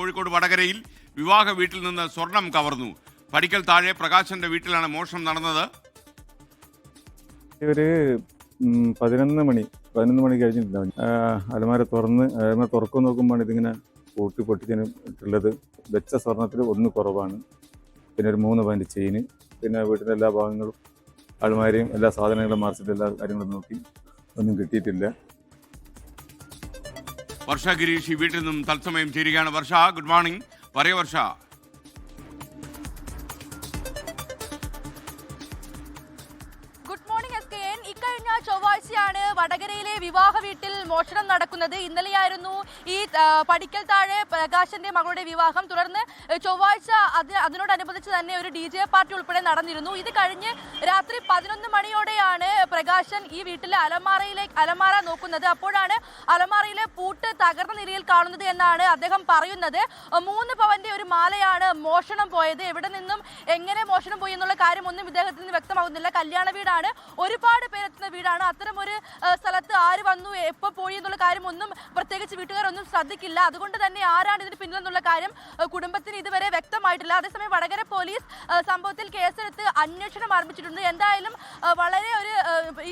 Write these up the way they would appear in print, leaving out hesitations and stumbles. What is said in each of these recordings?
കോഴിക്കോട് വടകരയിൽ വിവാഹ വീട്ടിൽ നിന്ന് സ്വർണം കവർന്നു. പടിക്കൽ താഴെ പ്രകാശന്റെ വീട്ടിലാണ് മോഷണം നടന്നത്. ഒരു 11 മണി കഴിഞ്ഞിട്ടുണ്ടാവും. അലമാര തുറക്കും നോക്കുമ്പോൾ ഇതിങ്ങനെ പൊട്ടിച്ചിട്ടുള്ളത്. വെച്ച സ്വർണത്തിൽ ഒന്ന് കുറവാണ്. പിന്നെ ഒരു 3 പവന്റെ ചെയിന്, പിന്നെ വീട്ടിലെ എല്ലാ ഭാഗങ്ങളും അലമാരയും എല്ലാ സാധനങ്ങളും മറിച്ചിട്ട് എല്ലാ കാര്യങ്ങളും നോക്കി ഒന്നും കിട്ടിയിട്ടില്ല. വർഷ ഗിരീഷ് ഈ വീട്ടിൽ നിന്നും തത്സമയം ചേരുകയാണ്. വർഷ, ഗുഡ് മോർണിംഗ്. പറയൂ വർഷ. ഇക്കഴിഞ്ഞ ചൊവ്വാഴ്ചയാണ് വടകരയിലെ വിവാഹ വീട്ടിൽ മോഷണം നടക്കുന്നത്. ഇന്നലെയായിരുന്നു ഈ പടിക്കൽ താഴെ പ്രകാശന്റെ മകളുടെ വിവാഹം. തുടർന്ന് ചൊവ്വാഴ്ച അതിനോടനുബന്ധിച്ച് തന്നെ ഒരു DJ പാർട്ടി ഉൾപ്പെടെ നടന്നിരുന്നു. ഇത് കഴിഞ്ഞ് രാത്രി 11 മണിയോടെയാണ് പ്രകാശൻ ഈ വീട്ടിലെ അലമാര നോക്കുന്നത്. അപ്പോഴാണ് അലമാരയിലെ പൂട്ട് തകർന്ന നിലയിൽ കാണുന്നത് എന്നാണ് അദ്ദേഹം പറയുന്നത്. 3 പവന്റെ ഒരു മാലയാണ് മോഷണം പോയത്. എവിടെ നിന്നും എങ്ങനെ മോഷണം പോയി എന്നുള്ള കാര്യമൊന്നും ഇദ്ദേഹത്തിന് വ്യക്തമാകുന്നില്ല. കല്യാണ വീടാണ്, ഒരുപാട് പേരെത്തുന്ന വീടാണ്. അത്തരം ഒരു സ്ഥലത്ത് ആര് വന്നു, എപ്പോൾ പോയി എന്നുള്ള കാര്യമൊന്നും പ്രത്യേകിച്ച് വീട്ടുകാരൊന്നും ശ്രദ്ധിക്കില്ല. അതുകൊണ്ട് തന്നെ ആരാണ് ഇതിന് പിന്നിലെന്നുള്ള കാര്യം കുടുംബത്തിന് ഇതുവരെ വ്യക്തമായിട്ടില്ല. അതേസമയം വടകര പോലീസ് സംഭവത്തിൽ കേസെടുത്ത് അന്വേഷണം ആരംഭിച്ചിട്ടുണ്ട്. എന്തായാലും വളരെ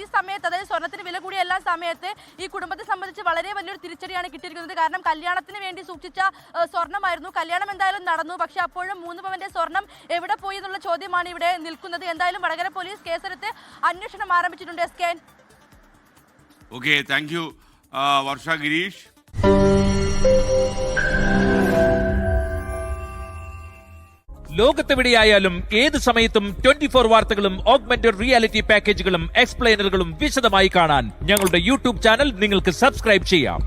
ഈ സമയത്ത്, അതായത് സ്വർണ്ണത്തിന് വില കൂടിയ എല്ലാ സമയത്ത് ഈ കുടുംബത്തെ സംബന്ധിച്ച് വളരെ വലിയൊരു തിരിച്ചടിയാണ് കിട്ടിയിരിക്കുന്നത്. കാരണം കല്യാണത്തിന് വേണ്ടി സൂക്ഷിച്ച സ്വർണ്ണമായിരുന്നു. കല്യാണം എന്തായാലും നടന്നു, പക്ഷെ അപ്പോഴും 3 പവന്റെ സ്വർണം എവിടെ പോയി എന്നുള്ള ചോദ്യമാണ് ഇവിടെ നിൽക്കുന്നത്. എന്തായാലും വടകര പോലീസ് കേസെടുത്ത് അന്വേഷണം ആരംഭിച്ചിട്ടുണ്ട്. ഓക്കെ, താങ്ക് യു വർഷ ഗിരീഷ്. ലോകത്തെവിടെയായാലും ഏത് സമയത്തും 24 വാർത്തകളും ഓഗ്മെന്റഡ് റിയാലിറ്റി പാക്കേജുകളും എക്സ്പ്ലെയിനറുകളും വിശദമായി കാണാൻ ഞങ്ങളുടെ YouTube ചാനൽ നിങ്ങൾക്ക് സബ്സ്ക്രൈബ് ചെയ്യാം.